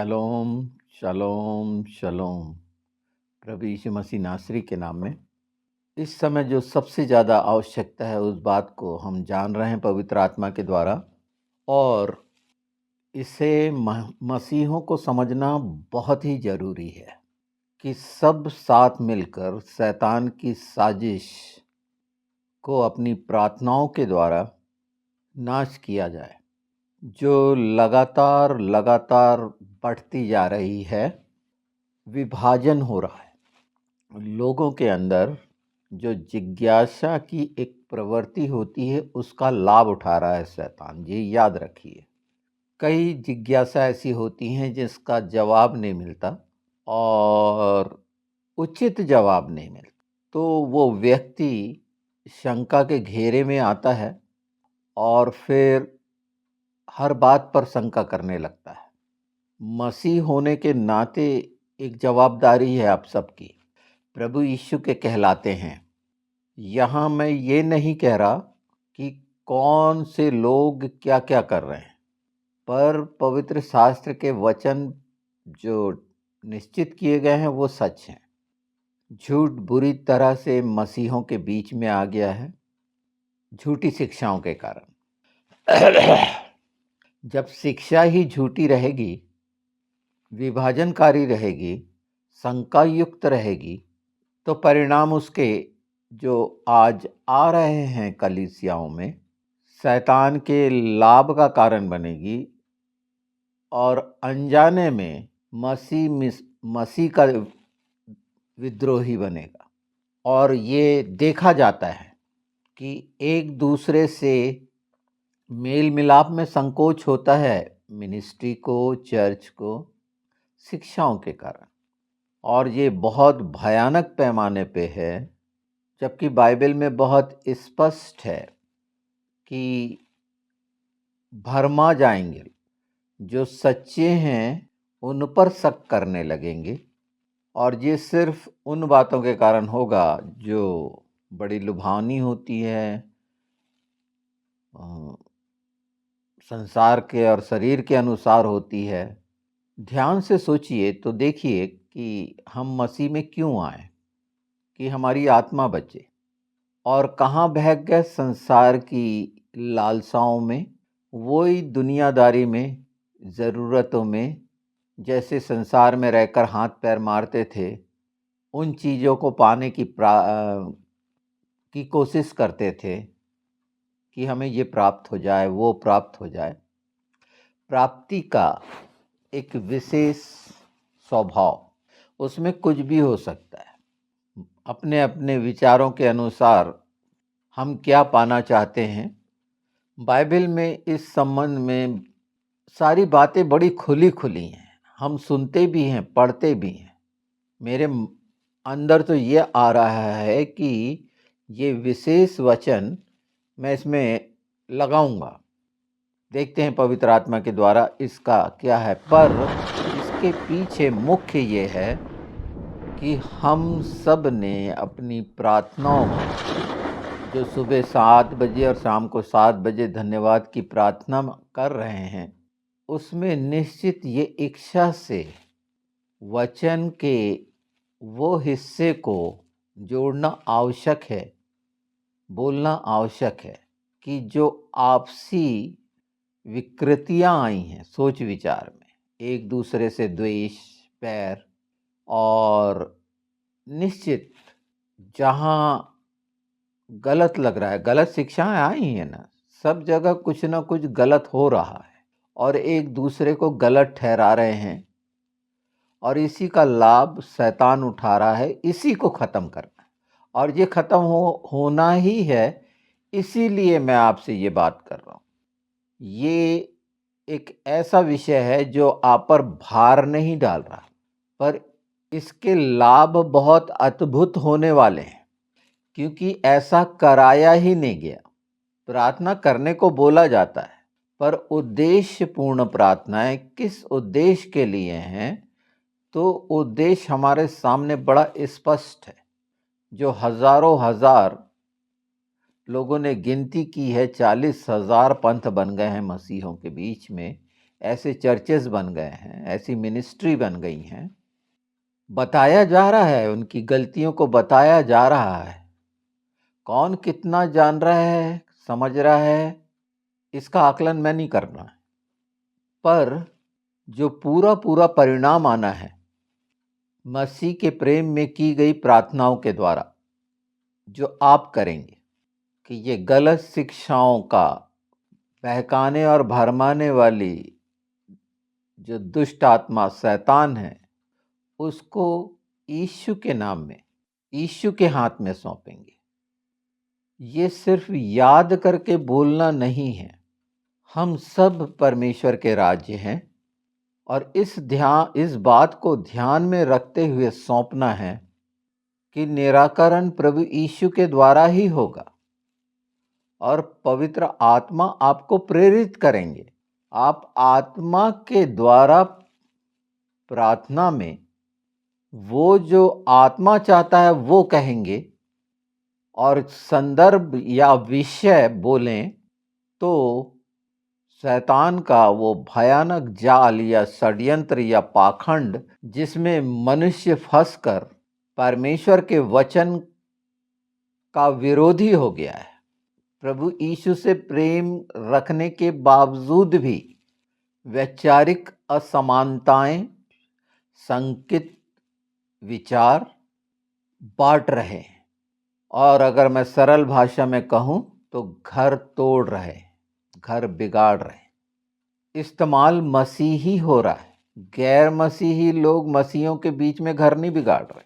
शलोम, शलोम, शलोम। प्रभु यीशु मसीह नासरी के नाम में इस समय जो सबसे ज़्यादा आवश्यकता है उस बात को हम जान रहे हैं पवित्र आत्मा के द्वारा। और इसे मसीहों को समझना बहुत ही ज़रूरी है कि सब साथ मिलकर शैतान की साजिश को अपनी प्रार्थनाओं के द्वारा नाश किया जाए, जो लगातार लगातार बढ़ती जा रही है। विभाजन हो रहा है लोगों के अंदर। जो जिज्ञासा की एक प्रवृत्ति होती है उसका लाभ उठा रहा है शैतान, ये याद रखिए। कई जिज्ञासा ऐसी होती हैं जिसका जवाब नहीं मिलता और उचित जवाब नहीं मिलता, तो वो व्यक्ति शंका के घेरे में आता है और फिर हर बात पर शंका करने लगता है। मसीह होने के नाते एक जवाबदारी है आप सबकी, प्रभु यीशु के कहलाते हैं। यहाँ मैं ये नहीं कह रहा कि कौन से लोग क्या क्या कर रहे हैं, पर पवित्र शास्त्र के वचन जो निश्चित किए गए हैं वो सच हैं। झूठ बुरी तरह से मसीहों के बीच में आ गया है झूठी शिक्षाओं के कारण। जब शिक्षा ही झूठी रहेगी, विभाजनकारी रहेगी, शंका युक्त रहेगी, तो परिणाम उसके जो आज आ रहे हैं कलीसियाओं में शैतान के लाभ का कारण बनेगी और अनजाने में मसीह का विद्रोही बनेगा। और ये देखा जाता है कि एक दूसरे से मेल मिलाप में संकोच होता है मिनिस्ट्री को, चर्च को, शिक्षाओं के कारण। और ये बहुत भयानक पैमाने पे है, जबकि बाइबल में बहुत स्पष्ट है कि भरमा जाएंगे, जो सच्चे हैं उन पर शक करने लगेंगे। और ये सिर्फ उन बातों के कारण होगा जो बड़ी लुभावनी होती है, संसार के और शरीर के अनुसार होती है। ध्यान से सोचिए तो देखिए कि हम मसीह में क्यों आए, कि हमारी आत्मा बचे, और कहाँ बहक गए संसार की लालसाओं में, वही दुनियादारी में, ज़रूरतों में। जैसे संसार में रहकर हाथ पैर मारते थे, उन चीज़ों को पाने की कोशिश करते थे कि हमें ये प्राप्त हो जाए, वो प्राप्त हो जाए। प्राप्ति का एक विशेष स्वभाव, उसमें कुछ भी हो सकता है। अपने अपने विचारों के अनुसार हम क्या पाना चाहते हैं। बाइबल में इस संबंध में सारी बातें बड़ी खुली खुली हैं, हम सुनते भी हैं, पढ़ते भी हैं। मेरे अंदर तो ये आ रहा है कि ये विशेष वचन मैं इसमें लगाऊंगा। देखते हैं पवित्र आत्मा के द्वारा इसका क्या है। पर इसके पीछे मुख्य ये है कि हम सब ने अपनी प्रार्थनाओं में, जो सुबह 7 बजे और शाम को 7 बजे धन्यवाद की प्रार्थना कर रहे हैं, उसमें निश्चित ये इच्छा से वचन के वो हिस्से को जोड़ना आवश्यक है, बोलना आवश्यक है कि जो आपसी विकृतियां आई हैं सोच विचार में, एक दूसरे से द्वेष, बैर, और निश्चित जहाँ गलत लग रहा है, गलत शिक्षाएं आई हैं ना, सब जगह कुछ ना कुछ गलत हो रहा है और एक दूसरे को गलत ठहरा रहे हैं, और इसी का लाभ शैतान उठा रहा है। इसी को ख़त्म करना है और ये ख़त्म होना ही है। इसीलिए मैं आपसे ये बात कर रहा हूँ। ये एक ऐसा विषय है जो आप पर भार नहीं डाल रहा, पर इसके लाभ बहुत अद्भुत होने वाले हैं, क्योंकि ऐसा कराया ही नहीं गया। प्रार्थना करने को बोला जाता है, पर उद्देश्यपूर्ण प्रार्थनाएं किस उद्देश्य के लिए हैं, तो उद्देश्य हमारे सामने बड़ा स्पष्ट है। जो हजारों हजार लोगों ने गिनती की है, 40,000 पंथ बन गए हैं मसीहों के बीच में। ऐसे चर्चेस बन गए हैं, ऐसी मिनिस्ट्री बन गई हैं, बताया जा रहा है, उनकी गलतियों को बताया जा रहा है। कौन कितना जान रहा है, समझ रहा है, इसका आकलन मैं नहीं करना है, पर जो पूरा पूरा परिणाम आना है मसीह के प्रेम में की गई प्रार्थनाओं के द्वारा, जो आप करेंगे कि ये गलत शिक्षाओं का बहकाने और भरमाने वाली जो दुष्ट आत्मा शैतान है, उसको यीशु के नाम में, यीशु के हाथ में सौंपेंगे। ये सिर्फ याद करके बोलना नहीं है, हम सब परमेश्वर के राज्य हैं और इस बात को ध्यान में रखते हुए सौंपना है कि निराकरण प्रभु यीशु के द्वारा ही होगा और पवित्र आत्मा आपको प्रेरित करेंगे। आप आत्मा के द्वारा प्रार्थना में वो जो आत्मा चाहता है वो कहेंगे और संदर्भ या विषय बोलें तो शैतान का वो भयानक जाल या षड्यंत्र या पाखंड, जिसमें मनुष्य फंसकर परमेश्वर के वचन का विरोधी हो गया है, प्रभु यीशु से प्रेम रखने के बावजूद भी वैचारिक असमानताएं, संकित विचार बांट रहे हैं और अगर मैं सरल भाषा में कहूं तो घर तोड़ रहे, घर बिगाड़ रहे। इस्तेमाल मसीही हो रहा है, गैर मसीही लोग मसीहियों के बीच में घर नहीं बिगाड़ रहे।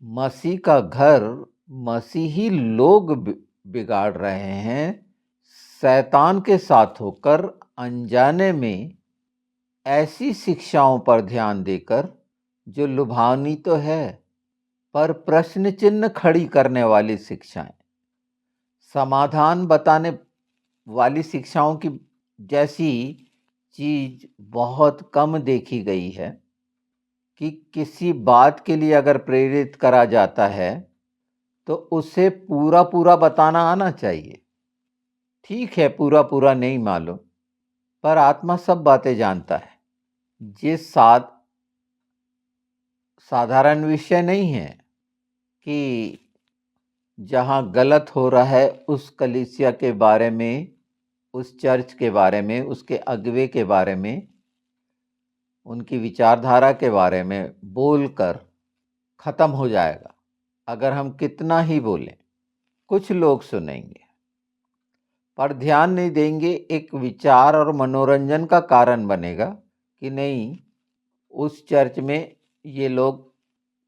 मसीह का घर मसीही लोग बिगाड़ रहे हैं, शैतान के साथ होकर अनजाने में ऐसी शिक्षाओं पर ध्यान देकर जो लुभावनी तो है पर प्रश्न चिन्ह खड़ी करने वाली शिक्षाएं, समाधान बताने वाली शिक्षाओं की जैसी चीज बहुत कम देखी गई है कि किसी बात के लिए अगर प्रेरित करा जाता है तो उसे पूरा पूरा बताना आना चाहिए। ठीक है, पूरा पूरा नहीं मालूम, पर आत्मा सब बातें जानता है। ये साधारण विषय नहीं है कि जहाँ गलत हो रहा है उस कलीसिया के बारे में, उस चर्च के बारे में, उसके अगुवे के बारे में, उनकी विचारधारा के बारे में बोलकर ख़त्म हो जाएगा। अगर हम कितना ही बोलें, कुछ लोग सुनेंगे पर ध्यान नहीं देंगे, एक विचार और मनोरंजन का कारण बनेगा कि नहीं, उस चर्च में ये लोग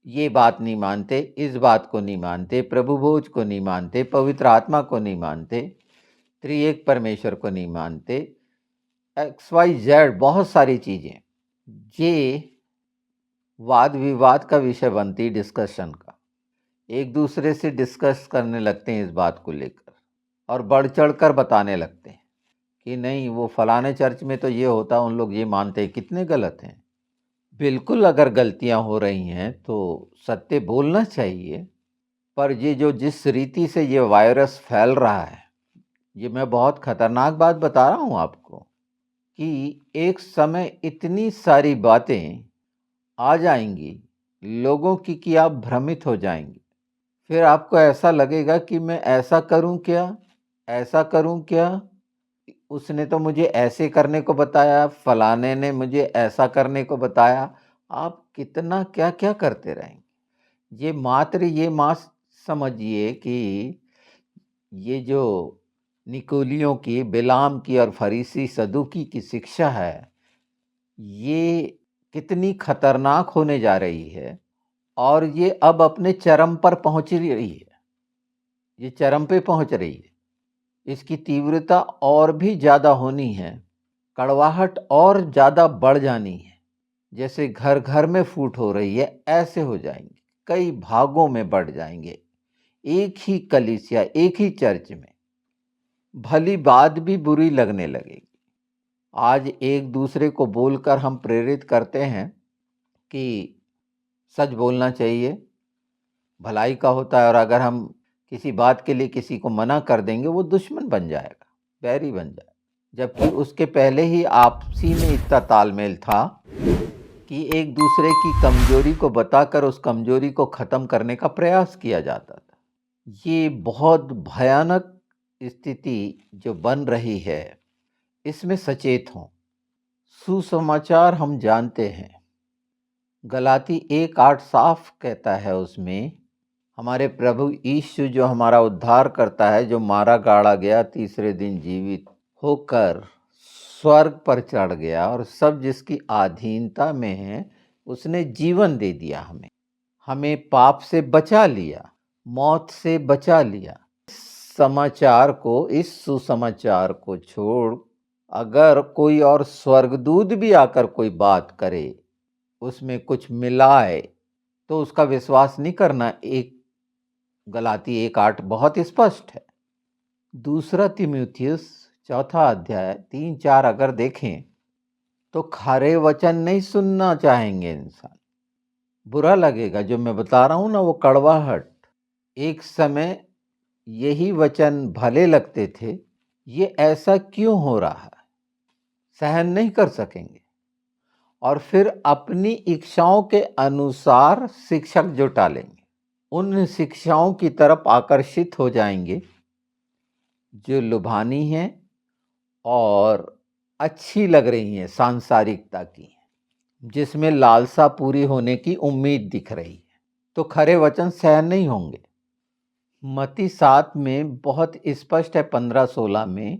ये बात नहीं मानते, इस बात को नहीं मानते, प्रभु भोज को नहीं मानते, पवित्र आत्मा को नहीं मानते, त्रिएक परमेश्वर को नहीं मानते, XYZ बहुत सारी चीज़ें, ये वाद विवाद का विषय बनती, डिस्कशन का। एक दूसरे से डिस्कस करने लगते हैं इस बात को लेकर और बढ़ चढ़ कर बताने लगते हैं कि नहीं, वो फलाने चर्च में तो ये होता, उन लोग ये मानते हैं। कितने गलत हैं। बिल्कुल, अगर गलतियां हो रही हैं तो सत्य बोलना चाहिए, पर ये जो जिस रीति से ये वायरस फैल रहा है, ये मैं बहुत खतरनाक बात बता रहा हूँ आपको कि एक समय इतनी सारी बातें आ जाएंगी लोगों की कि आप भ्रमित हो जाएंगे। फिर आपको ऐसा लगेगा कि मैं ऐसा करूं क्या, ऐसा करूं क्या, उसने तो मुझे ऐसे करने को बताया, फलाने ने मुझे ऐसा करने को बताया। आप कितना क्या क्या करते रहेंगे। ये मात्र समझिए कि ये जो निकोलियों की, बिलाम की और फरीसी सदूकी की शिक्षा है, ये कितनी खतरनाक होने जा रही है और ये अब अपने चरम पर पहुंच रही है। ये चरम पे पहुंच रही है। इसकी तीव्रता और भी ज़्यादा होनी है, कड़वाहट और ज़्यादा बढ़ जानी है। जैसे घर घर में फूट हो रही है, ऐसे हो जाएंगे, कई भागों में बढ़ जाएंगे। एक ही कलीसिया, एक ही चर्च में भली बात भी बुरी लगने लगेगी। आज एक दूसरे को बोलकर हम प्रेरित करते हैं कि सच बोलना चाहिए, भलाई का होता है, और अगर हम किसी बात के लिए किसी को मना कर देंगे वो दुश्मन बन जाएगा, बैरी बन जाएगा। जबकि उसके पहले ही आपसी में इतना तालमेल था कि एक दूसरे की कमजोरी को बताकर उस कमजोरी को खत्म करने का प्रयास किया जाता था। ये बहुत भयानक स्थिति जो बन रही है, इसमें सचेत हों। सुसमाचार हम जानते हैं, गलाती 1:8 साफ कहता है उसमें, हमारे प्रभु यीशु जो हमारा उद्धार करता है, जो मारा गाड़ा गया, तीसरे दिन जीवित होकर स्वर्ग पर चढ़ गया और सब जिसकी अधीनता में है उसने जीवन दे दिया, हमें पाप से बचा लिया, मौत से बचा लिया। इस सुसमाचार को छोड़ अगर कोई और स्वर्गदूत भी आकर कोई बात करे, उसमें कुछ मिलाए, तो उसका विश्वास नहीं करना। गलाती 1:8 बहुत स्पष्ट है। दूसरा तीमुथियुस 4 अध्याय 3-4 अगर देखें तो खरे वचन नहीं सुनना चाहेंगे इंसान, बुरा लगेगा जो मैं बता रहा हूं ना, वो कड़वाहट। एक समय यही वचन भले लगते थे, ये ऐसा क्यों हो रहा है, सहन नहीं कर सकेंगे और फिर अपनी इच्छाओं के अनुसार शिक्षक जुटा लेंगे, उन शिक्षाओं की तरफ आकर्षित हो जाएंगे जो लुभानी हैं और अच्छी लग रही हैं, सांसारिकता की, जिसमें लालसा पूरी होने की उम्मीद दिख रही है, तो खरे वचन सहन नहीं होंगे। मत्ती 7 में बहुत स्पष्ट है 15-16 में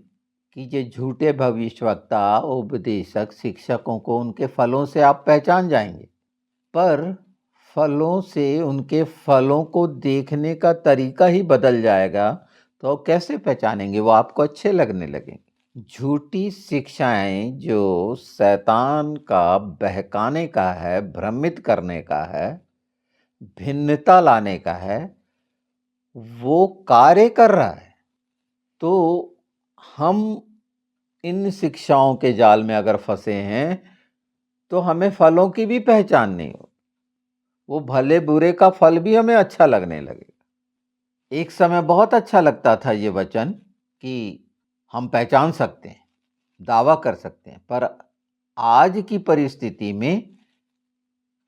कि ये झूठे भविष्यवक्ता, उपदेशक, शिक्षकों को उनके फलों से आप पहचान जाएंगे। पर फलों से, उनके फलों को देखने का तरीका ही बदल जाएगा, तो कैसे पहचानेंगे? वो आपको अच्छे लगने लगेंगे। झूठी शिक्षाएं जो शैतान का बहकाने का है, भ्रमित करने का है, भिन्नता लाने का है, वो कार्य कर रहा है। तो हम इन शिक्षाओं के जाल में अगर फंसे हैं, तो हमें फलों की भी पहचान नहीं हो, वो भले बुरे का फल भी हमें अच्छा लगने लगेगा। एक समय बहुत अच्छा लगता था ये वचन कि हम पहचान सकते हैं, दावा कर सकते हैं, पर आज की परिस्थिति में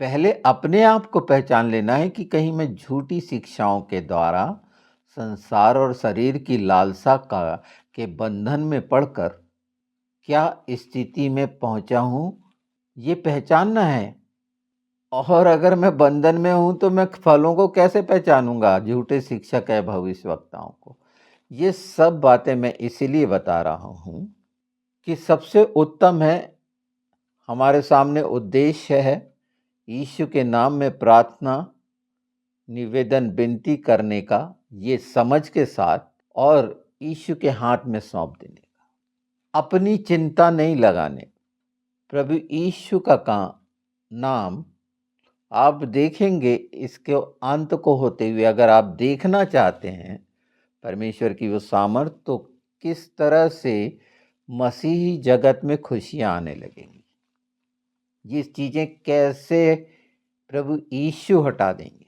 पहले अपने आप को पहचान लेना है कि कहीं मैं झूठी शिक्षाओं के द्वारा संसार और शरीर की लालसा के बंधन में पड़कर क्या स्थिति में पहुंचा हूं, ये पहचानना है। और अगर मैं बंधन में हूं तो मैं फलों को कैसे पहचानूंगा, झूठे शिक्षक है, भविष्यवक्ताओं को। ये सब बातें मैं इसीलिए बता रहा हूं कि सबसे उत्तम है, हमारे सामने उद्देश्य है यीशु के नाम में प्रार्थना, निवेदन, विनती करने का, ये समझ के साथ, और यीशु के हाथ में सौंप देने का, अपनी चिंता नहीं लगाने। प्रभु यीशु का नाम आप देखेंगे, इसके अंत को होते हुए अगर आप देखना चाहते हैं परमेश्वर की वो सामर्थ, तो किस तरह से मसीही जगत में खुशियां आने लगेंगी, ये चीजें कैसे प्रभु यीशु हटा देंगे।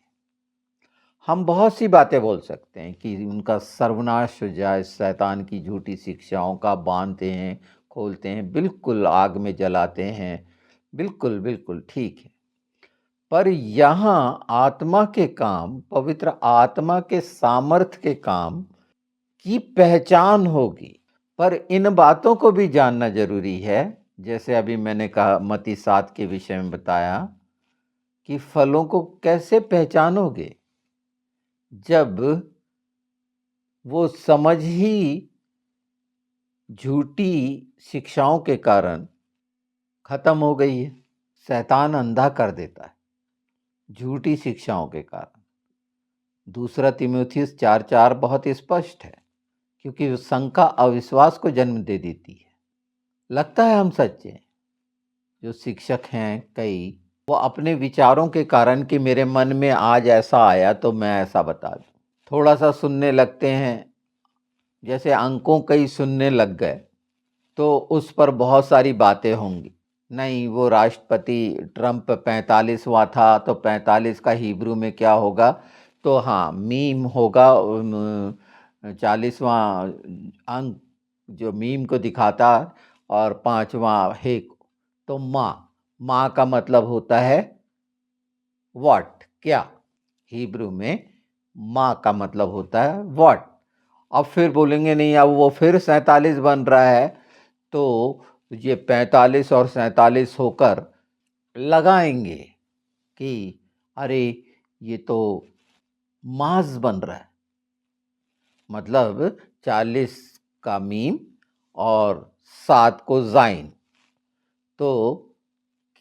हम बहुत सी बातें बोल सकते हैं कि उनका सर्वनाश हो जाए, शैतान की झूठी शिक्षाओं का बांधते हैं, खोलते हैं, बिल्कुल आग में जलाते हैं, बिल्कुल बिल्कुल ठीक है। पर यहाँ आत्मा के काम, पवित्र आत्मा के सामर्थ के काम की पहचान होगी। पर इन बातों को भी जानना जरूरी है, जैसे अभी मैंने कहा, मत्ती 7 के विषय में बताया कि फलों को कैसे पहचानोगे, जब वो समझ ही झूठी शिक्षाओं के कारण खत्म हो गई है। शैतान अंधा कर देता है झूठी शिक्षाओं के कारण। दूसरा तीमुथियुस 4:4 बहुत स्पष्ट है, क्योंकि वो शंका अविश्वास को जन्म दे देती है। लगता है हम सच्चे, जो शिक्षक हैं कई, वो अपने विचारों के कारण कि मेरे मन में आज ऐसा आया तो मैं ऐसा बता दूं, थोड़ा सा सुनने लगते हैं, जैसे अंकों कई सुनने लग गए तो उस पर बहुत सारी बातें होंगी। नहीं, वो राष्ट्रपति ट्रंप 45वां था तो 45 का हिब्रू में क्या होगा, तो हाँ मीम होगा 40वां अंक जो मीम को दिखाता, और पांचवा हे को। तो माँ का मतलब होता है व्हाट, क्या। हिब्रू में माँ का मतलब होता है व्हाट। अब फिर बोलेंगे नहीं, अब वो फिर 47 बन रहा है, तो ये 45 और 47 होकर लगाएंगे कि अरे ये तो माज बन रहा है, मतलब 40 का मीम और 7 को जाइन, तो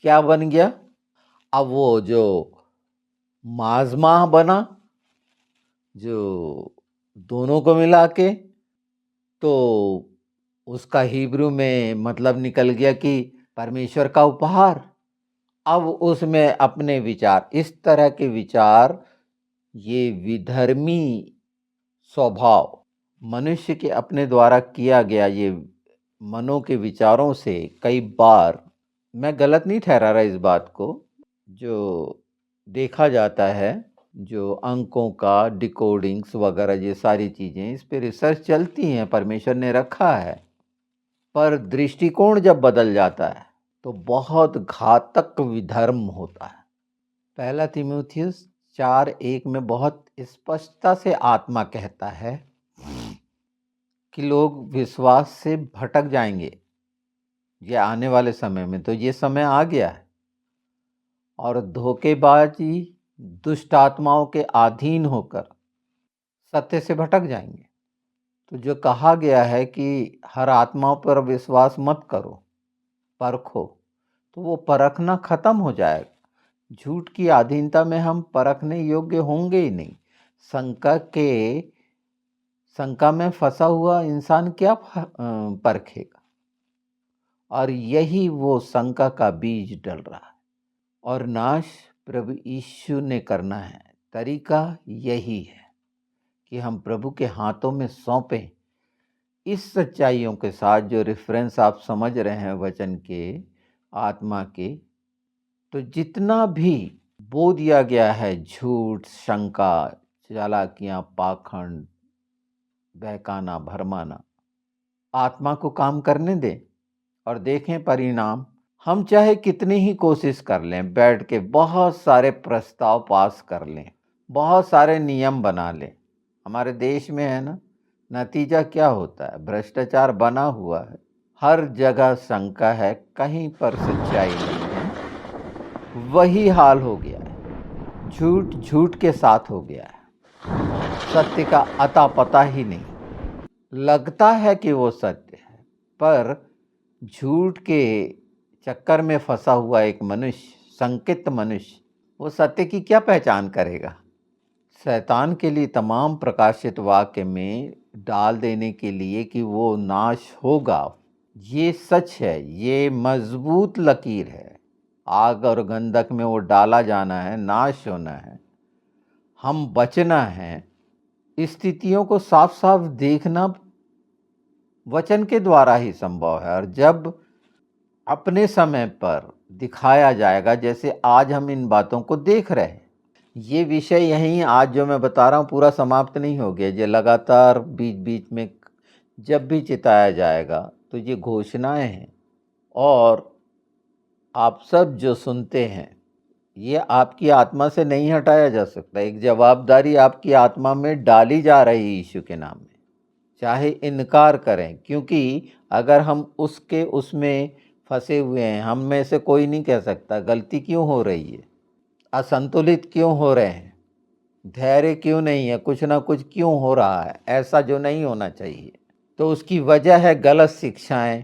क्या बन गया। अब वो जो माजमा बना, जो दोनों को मिला के, तो उसका हिब्रू में मतलब निकल गया कि परमेश्वर का उपहार। अब उसमें अपने विचार, इस तरह के विचार, ये विधर्मी स्वभाव मनुष्य के अपने द्वारा किया गया, ये मनों के विचारों से कई बार, मैं गलत नहीं ठहरा रहा इस बात को, जो देखा जाता है, जो अंकों का डिकोडिंग्स वगैरह, ये सारी चीज़ें, इस पे रिसर्च चलती हैं, परमेश्वर ने रखा है। पर दृष्टिकोण जब बदल जाता है तो बहुत घातक विधर्म होता है। पहला तीमुथियुस 4:1 में बहुत स्पष्टता से आत्मा कहता है कि लोग विश्वास से भटक जाएंगे। ये आने वाले समय में, तो ये समय आ गया है, और धोखेबाजी, दुष्ट आत्माओं के अधीन होकर सत्य से भटक जाएंगे। तो जो कहा गया है कि हर आत्माओं पर विश्वास मत करो, परखो, तो वो परखना खत्म हो जाएगा। झूठ की अधीनता में हम परखने योग्य होंगे ही नहीं। शंका में फंसा हुआ इंसान क्या परखेगा। और यही वो शंका का बीज डल रहा है, और नाश प्रभु यीशु ने करना है। तरीका यही है कि हम प्रभु के हाथों में सौंपें, इस सच्चाइयों के साथ, जो रेफरेंस आप समझ रहे हैं वचन के, आत्मा के। तो जितना भी बो दिया गया है, झूठ, शंका, चालाकियां, पाखंड, बहकाना, भरमाना, आत्मा को काम करने दें और देखें परिणाम। हम चाहे कितनी ही कोशिश कर लें, बैठ के बहुत सारे प्रस्ताव पास कर लें, बहुत सारे नियम बना लें, हमारे देश में है ना, नतीजा क्या होता है? भ्रष्टाचार बना हुआ है, हर जगह शंका है, कहीं पर सच्चाई नहीं है। वही हाल हो गया है, झूठ झूठ के साथ हो गया है, सत्य का अता पता ही नहीं। लगता है कि वो सत्य है, पर झूठ के चक्कर में फंसा हुआ एक मनुष्य, संकित मनुष्य, वो सत्य की क्या पहचान करेगा? शैतान के लिए तमाम प्रकाशित वाक्य में डाल देने के लिए कि वो नाश होगा, ये सच है, ये मजबूत लकीर है। आग और गंधक में वो डाला जाना है, नाश होना है, हम बचना है। स्थितियों को साफ साफ देखना वचन के द्वारा ही संभव है, और जब अपने समय पर दिखाया जाएगा, जैसे आज हम इन बातों को देख रहे हैं। ये विषय यहीं आज जो मैं बता रहा हूँ पूरा समाप्त नहीं हो गया, ये लगातार बीच बीच में जब भी चिताया जाएगा, तो ये घोषणाएं हैं। और आप सब जो सुनते हैं, ये आपकी आत्मा से नहीं हटाया जा सकता। एक जवाबदारी आपकी आत्मा में डाली जा रही है यीशु के नाम में, चाहे इनकार करें, क्योंकि अगर हम उसमें फंसे हुए हैं, हम में से कोई नहीं कह सकता गलती क्यों हो रही है, असंतुलित क्यों हो रहे हैं, धैर्य क्यों नहीं है, कुछ ना कुछ क्यों हो रहा है ऐसा जो नहीं होना चाहिए। तो उसकी वजह है गलत शिक्षाएं,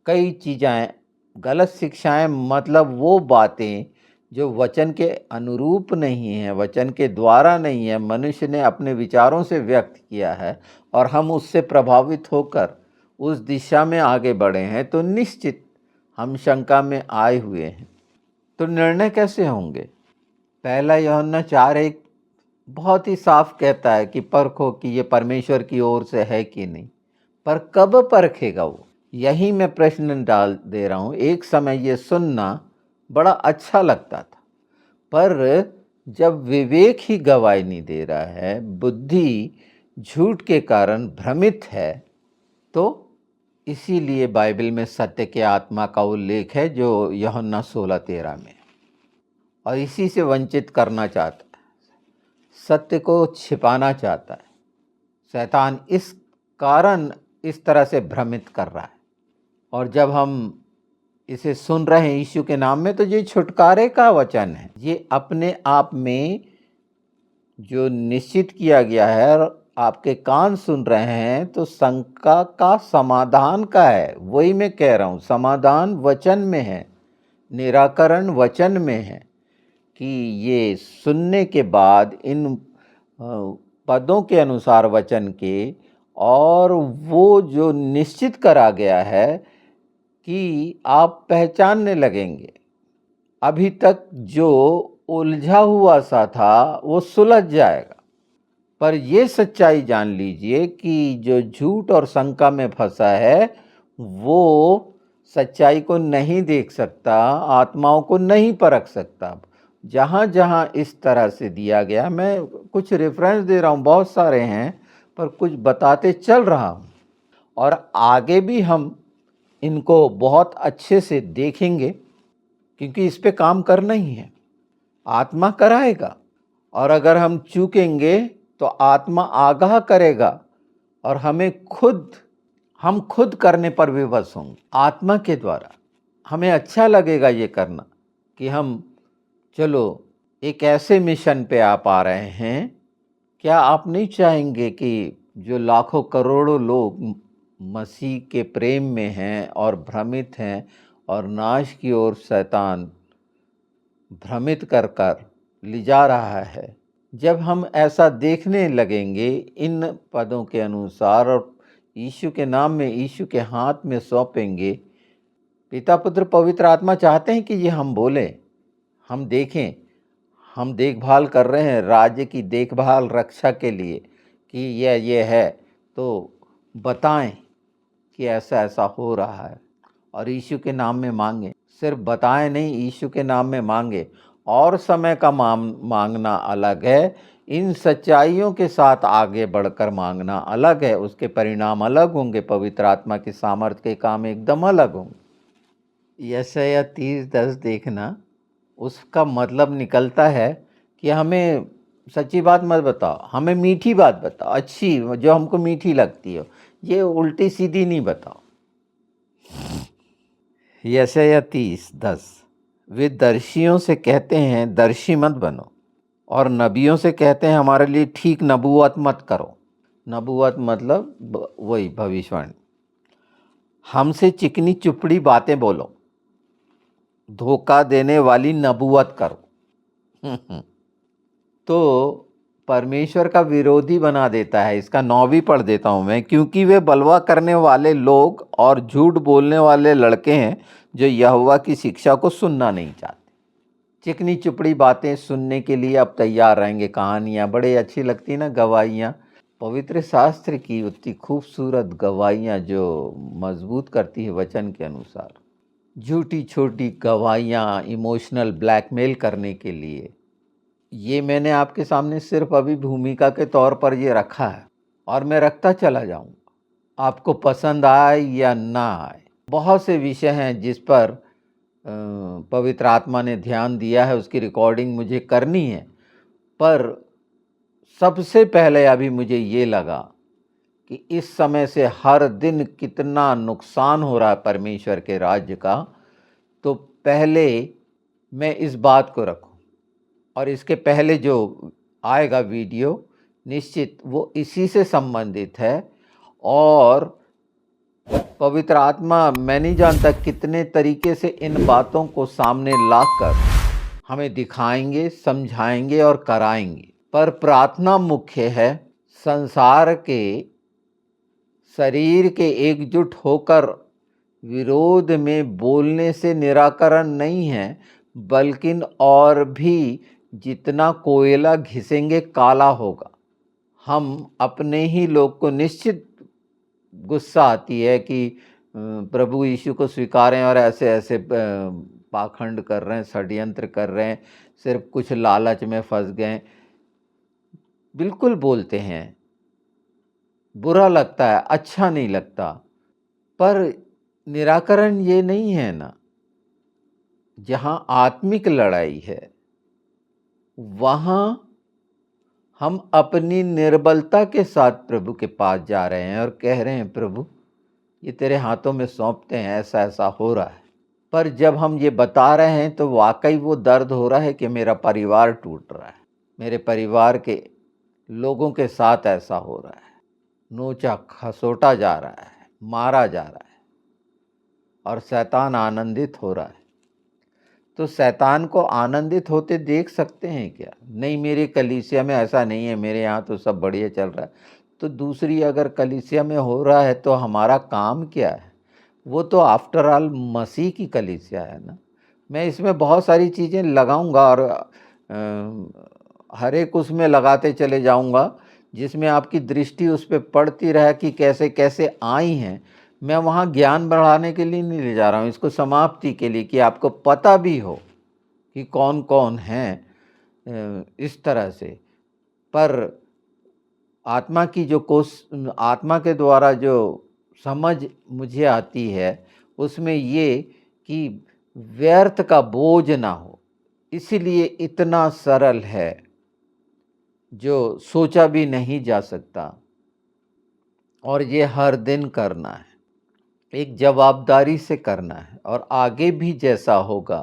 कई चीज़ें। गलत शिक्षाएं मतलब वो बातें जो वचन के अनुरूप नहीं है, वचन के द्वारा नहीं है, मनुष्य ने अपने विचारों से व्यक्त किया है, और हम उससे प्रभावित होकर उस दिशा में आगे बढ़े हैं, तो निश्चित हम शंका में आए हुए हैं। तो निर्णय कैसे होंगे? पहला यूहन्ना 4:1 बहुत ही साफ कहता है कि परखो कि ये परमेश्वर की ओर से है कि नहीं। पर कब परखेगा वो? यही मैं प्रश्न डाल दे रहा हूँ। एक समय ये सुनना बड़ा अच्छा लगता था, पर जब विवेक ही गवाही नहीं दे रहा है, बुद्धि झूठ के कारण भ्रमित है, तो इसीलिए बाइबल में सत्य के आत्मा का उल्लेख है, जो यूहन्ना 16:13 में, और इसी से वंचित करना चाहता है, सत्य को छिपाना चाहता है। शैतान इस कारण इस तरह से भ्रमित कर रहा है। और जब हम इसे सुन रहे हैं यीशु के नाम में, तो ये छुटकारे का वचन है। ये अपने आप में जो निश्चित किया गया है, और आपके कान सुन रहे हैं, तो शंका का समाधान का है। वही मैं कह रहा हूँ, समाधान वचन में है, निराकरण वचन में है, कि ये सुनने के बाद इन पदों के अनुसार वचन के, और वो जो निश्चित करा गया है कि आप पहचानने लगेंगे। अभी तक जो उलझा हुआ सा था वो सुलझ जाएगा। पर ये सच्चाई जान लीजिए कि जो झूठ और शंका में फंसा है, वो सच्चाई को नहीं देख सकता, आत्माओं को नहीं परख सकता। जहाँ जहाँ इस तरह से दिया गया, मैं कुछ रेफरेंस दे रहा हूँ, बहुत सारे हैं, पर कुछ बताते चल रहा हूँ, और आगे भी हम इनको बहुत अच्छे से देखेंगे, क्योंकि इस पे काम करना ही है। आत्मा कराएगा, और अगर हम चूकेंगे तो आत्मा आगाह करेगा, और हम खुद करने पर विवश होंगे आत्मा के द्वारा। हमें अच्छा लगेगा ये करना, कि हम चलो एक ऐसे मिशन पे आप आ रहे हैं। क्या आप नहीं चाहेंगे कि जो लाखों करोड़ों लोग मसीह के प्रेम में हैं और भ्रमित हैं, और नाश की ओर शैतान भ्रमित कर कर ले जा रहा है, जब हम ऐसा देखने लगेंगे इन पदों के अनुसार, और यीशु के नाम में यीशु के हाथ में सौंपेंगे, पिता पुत्र पवित्र आत्मा चाहते हैं कि ये हम बोलें, हम देखें। हम देखभाल कर रहे हैं राज्य की देखभाल रक्षा के लिए, कि ये है, तो बताएं कि ऐसा ऐसा हो रहा है, और यीशु के नाम में मांगें। सिर्फ बताएं नहीं, यीशु के नाम में मांगे। और समय का मांगना अलग है, इन सच्चाइयों के साथ आगे बढ़कर मांगना अलग है। उसके परिणाम अलग होंगे, पवित्र आत्मा की सामर्थ्य के काम एकदम अलग होंगे। यशायाह 30:10 देखना, उसका मतलब निकलता है कि हमें सच्ची बात मत बताओ, हमें मीठी बात बताओ, अच्छी, जो हमको मीठी लगती हो। ये उल्टी सीधी नहीं बताओ। यशायाह 30:10, वे दर्शियों से कहते हैं दर्शी मत बनो, और नबियों से कहते हैं हमारे लिए ठीक नबूवत मत करो। नबूवत मतलब वही भविष्यवाणी। हमसे चिकनी चुपड़ी बातें बोलो, धोखा देने वाली नबूवत करो। तो परमेश्वर का विरोधी बना देता है। इसका 9वीं पढ़ देता हूं मैं, क्योंकि वे बलवा करने वाले लोग और झूठ बोलने वाले लड़के हैं, जो यहोवा की शिक्षा को सुनना नहीं चाहते। चिकनी चुपड़ी बातें सुनने के लिए अब तैयार रहेंगे। कहानियाँ बड़ी अच्छी लगती ना, गवाहियाँ, पवित्र शास्त्र की उतनी खूबसूरत गवाहियाँ जो मजबूत करती है वचन के अनुसार। झूठी छोटी गवाहियाँ इमोशनल ब्लैकमेल करने के लिए। ये मैंने आपके सामने सिर्फ अभी भूमिका के तौर पर ये रखा है, और मैं रखता चला जाऊंगा। आपको पसंद आए या ना आए, बहुत से विषय हैं जिस पर पवित्र आत्मा ने ध्यान दिया है, उसकी रिकॉर्डिंग मुझे करनी है। पर सबसे पहले अभी मुझे ये लगा कि इस समय से हर दिन कितना नुकसान हो रहा है परमेश्वर के राज्य का, तो पहले मैं इस बात को रखूं। और इसके पहले जो आएगा वीडियो, निश्चित वो इसी से संबंधित है। और पवित्र आत्मा, मैं नहीं जानता कितने तरीके से इन बातों को सामने लाकर हमें दिखाएंगे, समझाएंगे और कराएंगे। पर प्रार्थना मुख्य है। संसार के, शरीर के एकजुट होकर विरोध में बोलने से निराकरण नहीं है, बल्कि और भी जितना कोयला घिसेंगे काला होगा। हम अपने ही लोग को, निश्चित गुस्सा आती है कि प्रभु यीशु को स्वीकारें और ऐसे ऐसे पाखंड कर रहे हैं, षड्यंत्र कर रहे हैं, सिर्फ कुछ लालच में फंस गए। बिल्कुल बोलते हैं, बुरा लगता है, अच्छा नहीं लगता। पर निराकरण ये नहीं है ना, जहाँ आत्मिक लड़ाई है वहाँ हम अपनी निर्बलता के साथ प्रभु के पास जा रहे हैं और कह रहे हैं प्रभु ये तेरे हाथों में सौंपते हैं, ऐसा ऐसा हो रहा है। पर जब हम ये बता रहे हैं तो वाकई वो दर्द हो रहा है कि मेरा परिवार टूट रहा है, मेरे परिवार के लोगों के साथ ऐसा हो रहा है, नोचा खसोटा जा रहा है, मारा जा रहा है और शैतान आनंदित हो रहा है। तो शैतान को आनंदित होते देख सकते हैं क्या? नहीं, मेरे कलीसिया में ऐसा नहीं है, मेरे यहाँ तो सब बढ़िया चल रहा है। तो दूसरी अगर कलीसिया में हो रहा है तो हमारा काम क्या है? वो तो आफ्टर ऑल मसीह की कलीसिया है ना। मैं इसमें बहुत सारी चीज़ें लगाऊंगा और हर एक उसमें लगाते चले जाऊंगा जिसमें आपकी दृष्टि उस पर पड़ती रहे कि कैसे कैसे आई हैं। मैं वहाँ ज्ञान बढ़ाने के लिए नहीं ले जा रहा हूँ, इसको समाप्ति के लिए, कि आपको पता भी हो कि कौन कौन हैं इस तरह से। पर आत्मा की जो आत्मा के द्वारा जो समझ मुझे आती है उसमें ये कि व्यर्थ का बोझ ना हो, इसीलिए इतना सरल है जो सोचा भी नहीं जा सकता। और ये हर दिन करना है, एक जवाबदारी से करना है, और आगे भी जैसा होगा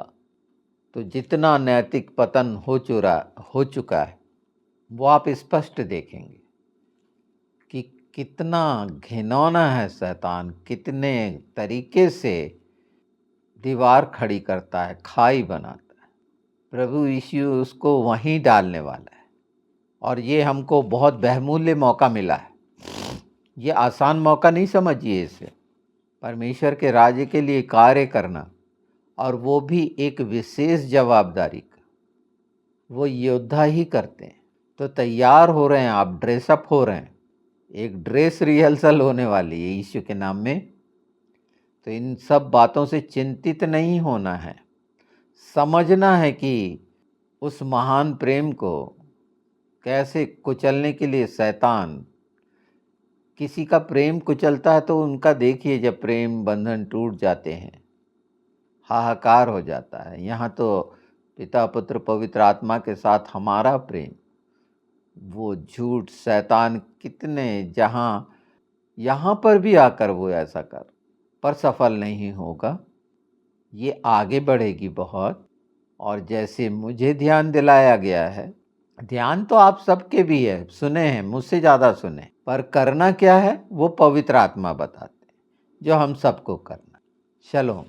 तो जितना नैतिक पतन हो चुका है वो आप स्पष्ट देखेंगे कि कितना घिनौना है शैतान, कितने तरीके से दीवार खड़ी करता है, खाई बनाता है। प्रभु यीशु उसको वहीं डालने वाला है और ये हमको बहुत बहुमूल्य मौका मिला है। ये आसान मौका नहीं समझिए इसे। परमेश्वर के राज्य के लिए कार्य करना, और वो भी एक विशेष जवाबदारी का, वो योद्धा ही करते हैं। तो तैयार हो रहे हैं आप, ड्रेसअप हो रहे हैं, एक ड्रेस रिहर्सल होने वाली है यीशु के नाम में। तो इन सब बातों से चिंतित नहीं होना है, समझना है कि उस महान प्रेम को कैसे कुचलने के लिए शैतान, किसी का प्रेम कुचलता है तो उनका देखिए जब प्रेम बंधन टूट जाते हैं हाहाकार हो जाता है। यहाँ तो पिता पुत्र पवित्र आत्मा के साथ हमारा प्रेम, वो झूठ शैतान कितने यहाँ पर भी आकर वो ऐसा कर, पर सफल नहीं होगा। ये आगे बढ़ेगी बहुत। और जैसे मुझे ध्यान दिलाया गया है, ध्यान तो आप सबके भी है, सुने हैं, मुझसे ज़्यादा सुने, पर करना क्या है वो पवित्र आत्मा बताते हैं, जो हम सबको करना। शलोम।